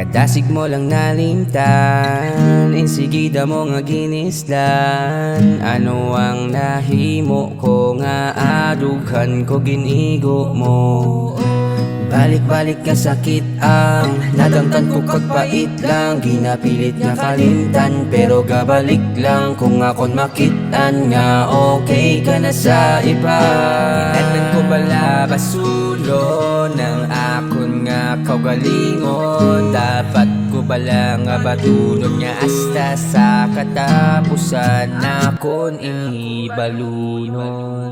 Kadasig mo lang nalimtan, insigida mo nga ginisdan. Ano ang nahimo ko nga adughan ko ginigo mo? Balik-balik ka sakit ang nadamtan ko kagpait lang. Ginapilit nga kalimtan pero gabalik lang kung akon makitaan nga okay ka na sa iba. Hinatnan ko bala basulo ng akon nga kaugalingon. Dapat ko bala nga batunon nga hasta sa katapusan akon ibalunon.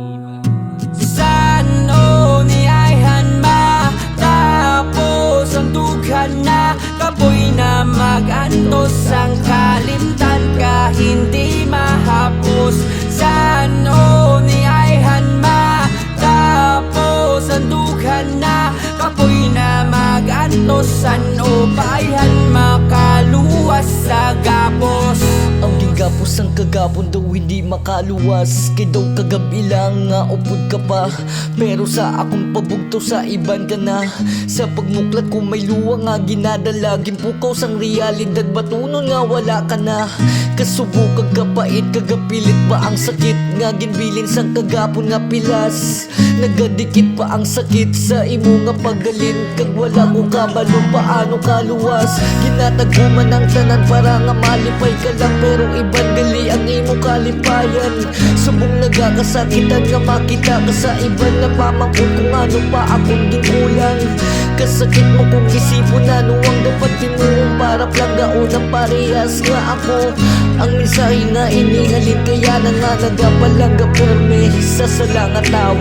Sano ni ayhan ma tapos ang dughan na kapoy na magantos ang kalimtan ka hindi mahapos. Sano ni ayhan ma tapos ang dughan na kapoy na magantos ano bayhan makaluwas sa gapos. Ang gigapos ang kagapon daw hindi makaluwas. Kay daw kagabi lang nga upod ka pa. Pero sa akong pabugto sa iban ka na. Sa pagmuklat ko may luwa nga ginadala. Gimpukaw sang realidad batunon nga wala ka na. Kasubok kagapait kagapilit pa ang sakit. Nga ginbilin sang kagapon nga pilas. Nagadikit pa ang sakit sa imo nga paggalin. Kag wala ko kabalo paano kaluwas. Ginataguman ang tanan para nga malipay ka lang. Pero iban gali ang imo kalipayan. Subong nagakasakitan nga makita ka sa iban. Napamangkot kung ano pa akong ginkulang. Kasakit mo kung isipon ano ang dapat tinuong. Para planggaon ang parehas nga ako. Ang mensahe nga inihalin kaya na nga nagapalangga perme sa salangat tao.